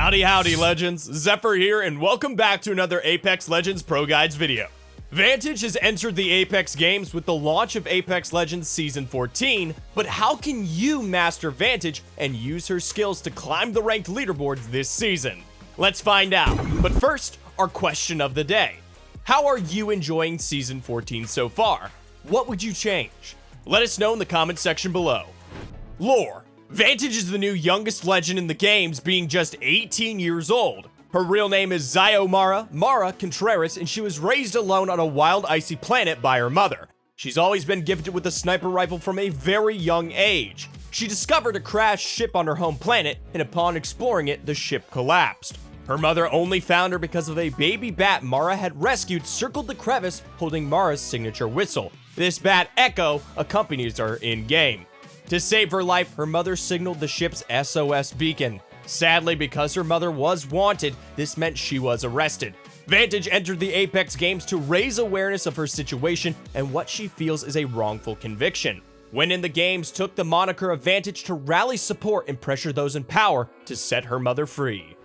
Howdy legends, Zephyr here and welcome back to another Apex Legends Pro Guides video. Vantage has entered the Apex games with the launch of Apex Legends Season 14, but how can you master Vantage and use her skills to climb the ranked leaderboards this season? Let's find out, but first, our question of the day. How are you enjoying Season 14 so far? What would you change? Let us know in the comment section below. Lore. Vantage is the new youngest legend in the games, being just 18 years old. Her real name is Xiomara Mara Contreras, and she was raised alone on a wild icy planet by her mother. She's always been gifted with a sniper rifle from a very young age. She discovered a crashed ship on her home planet, and upon exploring it, the ship collapsed. Her mother only found her because of a baby bat Mara had rescued circled the crevice holding Mara's signature whistle. This bat, Echo, accompanies her in-game. To save her life, her mother signaled the ship's SOS beacon. Sadly, because her mother was wanted, this meant she was arrested. Vantage entered the Apex games to raise awareness of her situation and what she feels is a wrongful conviction. When in the games, took the moniker of Vantage to rally support and pressure those in power to set her mother free.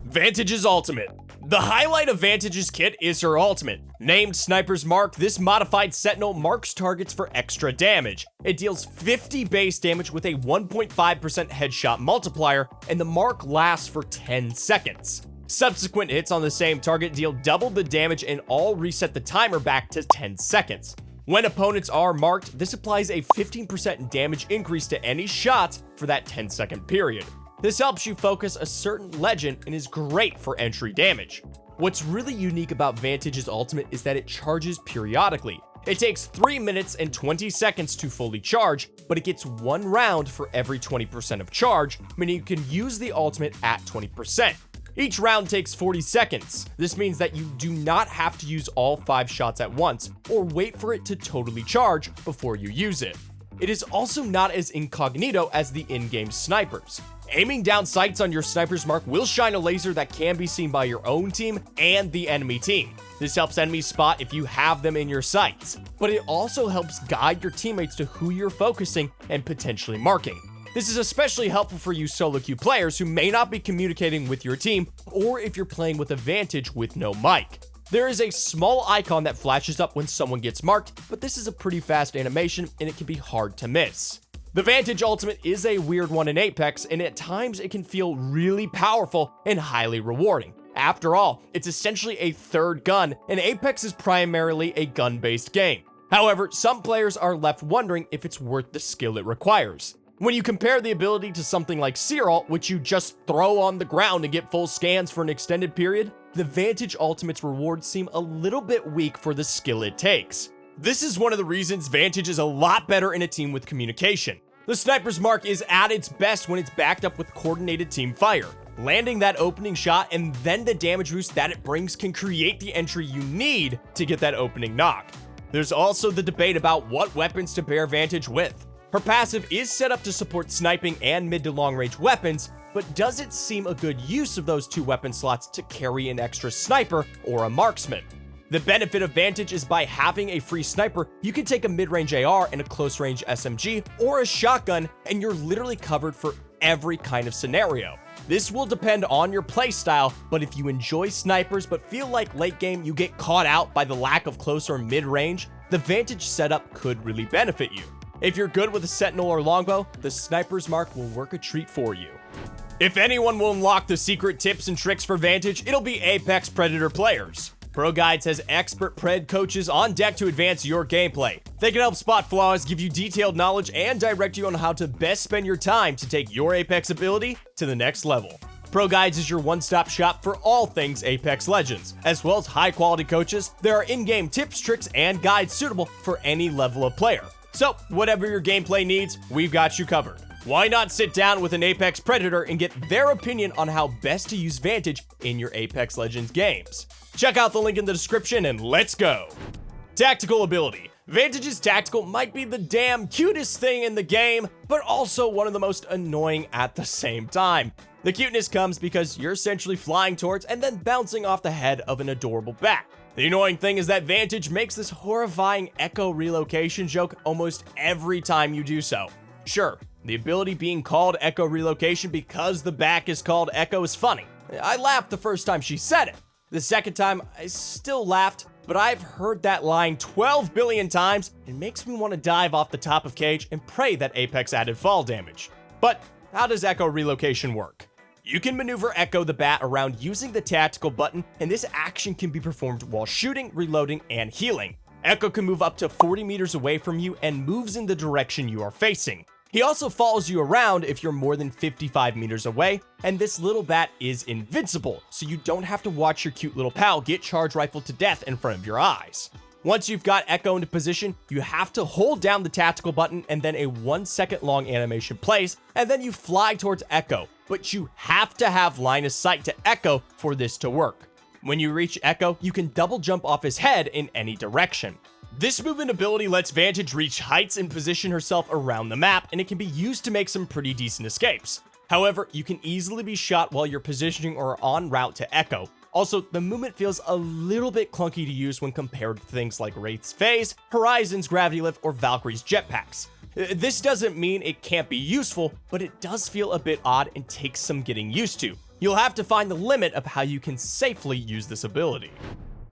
Vantage's ultimate. The highlight of Vantage's kit is her ultimate. Named Sniper's Mark, this modified Sentinel marks targets for extra damage. It deals 50 base damage with a 1.5% headshot multiplier, and the mark lasts for 10 seconds. Subsequent hits on the same target deal double the damage and all reset the timer back to 10 seconds. When opponents are marked, this applies a 15% damage increase to any shots for that 10-second period. This helps you focus a certain legend and is great for entry damage. What's really unique about Vantage's ultimate is that it charges periodically. It takes 3 minutes and 20 seconds to fully charge, but it gets 1 round for every 20% of charge, meaning you can use the ultimate at 20%. Each round takes 40 seconds. This means that you do not have to use all 5 shots at once, or wait for it to totally charge before you use it. It is also not as incognito as the in-game snipers. Aiming down sights on your sniper's mark will shine a laser that can be seen by your own team and the enemy team. This helps enemies spot if you have them in your sights, but it also helps guide your teammates to who you're focusing and potentially marking. This is especially helpful for you solo queue players who may not be communicating with your team, or if you're playing with a Vantage with no mic. There is a small icon that flashes up when someone gets marked, but this is a pretty fast animation and it can be hard to miss. The Vantage ultimate is a weird one in Apex, and at times it can feel really powerful and highly rewarding. After all, it's essentially a third gun, and Apex is primarily a gun-based game. However, some players are left wondering if it's worth the skill it requires. When you compare the ability to something like Searalt, which you just throw on the ground and get full scans for an extended period, the Vantage ultimate's rewards seem a little bit weak for the skill it takes. This is one of the reasons Vantage is a lot better in a team with communication. The sniper's mark is at its best when it's backed up with coordinated team fire. Landing that opening shot and then the damage boost that it brings can create the entry you need to get that opening knock. There's also the debate about what weapons to pair Vantage with. Her passive is set up to support sniping and mid to long range weapons, but does it seem a good use of those 2 weapon slots to carry an extra sniper or a marksman? The benefit of Vantage is by having a free sniper, you can take a mid-range AR and a close-range SMG or a shotgun, and you're literally covered for every kind of scenario. This will depend on your playstyle, but if you enjoy snipers but feel like late game you get caught out by the lack of close or mid-range, the Vantage setup could really benefit you. If you're good with a Sentinel or Longbow, the sniper's mark will work a treat for you. If anyone will unlock the secret tips and tricks for Vantage, it'll be Apex Predator players. ProGuides has expert pred coaches on deck to advance your gameplay. They can help spot flaws, give you detailed knowledge, and direct you on how to best spend your time to take your Apex ability to the next level. ProGuides is your one-stop shop for all things Apex Legends. As well as high-quality coaches, there are in-game tips, tricks, and guides suitable for any level of player. So, whatever your gameplay needs, we've got you covered. Why not sit down with an Apex Predator and get their opinion on how best to use Vantage in your Apex Legends games? Check out the link in the description and let's go! Tactical ability. Vantage's tactical might be the damn cutest thing in the game, but also one of the most annoying at the same time. The cuteness comes because you're essentially flying towards and then bouncing off the head of an adorable bat. The annoying thing is that Vantage makes this horrifying echo relocation joke almost every time you do so. Sure, the ability being called echo relocation because the back is called echo is funny, I laughed the first time she said it. The second time, I still laughed, but I've heard that line 12 billion times. It makes me want to dive off the top of Cage and pray that Apex added fall damage. But how does Echo relocation work? You can maneuver Echo the Bat around using the tactical button, and this action can be performed while shooting, reloading, and healing. Echo can move up to 40 meters away from you and moves in the direction you are facing. He also follows you around if you're more than 55 meters away, and this little bat is invincible, so you don't have to watch your cute little pal get charge rifled to death in front of your eyes. Once you've got Echo into position, you have to hold down the tactical button and then a 1 second long animation plays, and then you fly towards Echo, but you have to have line of sight to Echo for this to work. When you reach Echo, you can double jump off his head in any direction. This movement ability lets Vantage reach heights and position herself around the map, and it can be used to make some pretty decent escapes. However, you can easily be shot while you're positioning or en route to Echo. Also, the movement feels a little bit clunky to use when compared to things like Wraith's Phase, Horizon's Gravity Lift, or Valkyrie's Jetpacks. This doesn't mean it can't be useful, but it does feel a bit odd and takes some getting used to. You'll have to find the limit of how you can safely use this ability.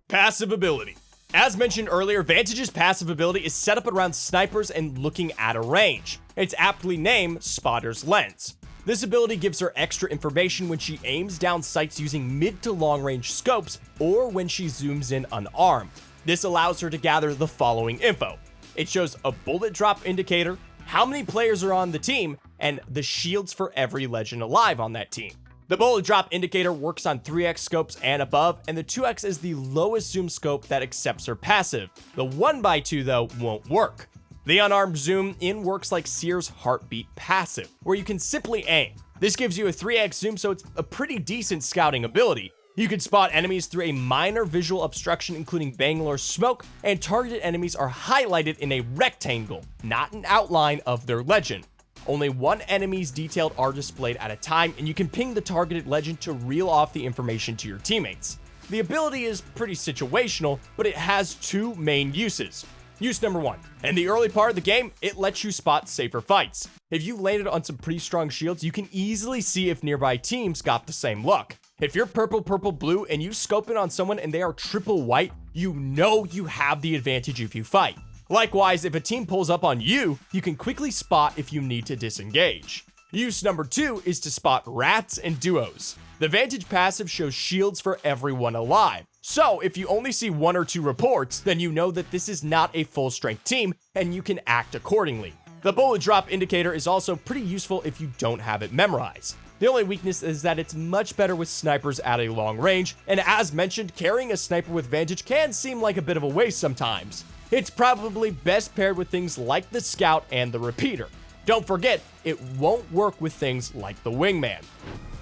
Passive ability. As mentioned earlier, Vantage's passive ability is set up around snipers and looking at a range. It's aptly named Spotter's Lens. This ability gives her extra information when she aims down sights using mid to long range scopes or when she zooms in unarmed. This allows her to gather the following info. It shows a bullet drop indicator, how many players are on the team, and the shields for every legend alive on that team. The bullet drop indicator works on 3x scopes and above, and the 2x is the lowest zoom scope that accepts her passive. The 1x2 though won't work. The unarmed zoom in works like Seer's Heartbeat passive, where you can simply aim. This gives you a 3x zoom, so it's a pretty decent scouting ability. You can spot enemies through a minor visual obstruction, including Bangalore smoke, and targeted enemies are highlighted in a rectangle, not an outline of their legend. Only one enemy's detailed are displayed at a time, and you can ping the targeted legend to reel off the information to your teammates. The ability is pretty situational, but it has two main uses. Use number one. In the early part of the game, it lets you spot safer fights. If you landed on some pretty strong shields, you can easily see if nearby teams got the same look. If you're purple, purple, blue, and you scope in on someone and they are triple white, you know you have the advantage if you fight. Likewise, if a team pulls up on you, you can quickly spot if you need to disengage. Use number two is to spot rats and duos. The Vantage passive shows shields for everyone alive. So if you only see 1 or 2 reports, then you know that this is not a full strength team and you can act accordingly. The bullet drop indicator is also pretty useful if you don't have it memorized. The only weakness is that it's much better with snipers at a long range, and as mentioned, carrying a sniper with Vantage can seem like a bit of a waste sometimes. It's probably best paired with things like the Scout and the Repeater. Don't forget, it won't work with things like the Wingman.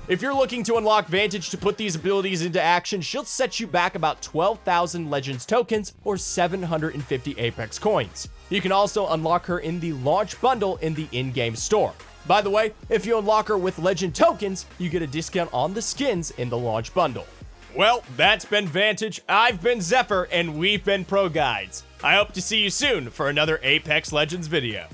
If you're looking to unlock Vantage to put these abilities into action, she'll set you back about 12,000 Legends tokens or 750 Apex coins. You can also unlock her in the launch bundle in the in-game store. By the way, if you unlock her with Legend tokens, you get a discount on the skins in the launch bundle. Well, that's been Vantage, I've been Zephyr, and we've been ProGuides. I hope to see you soon for another Apex Legends video.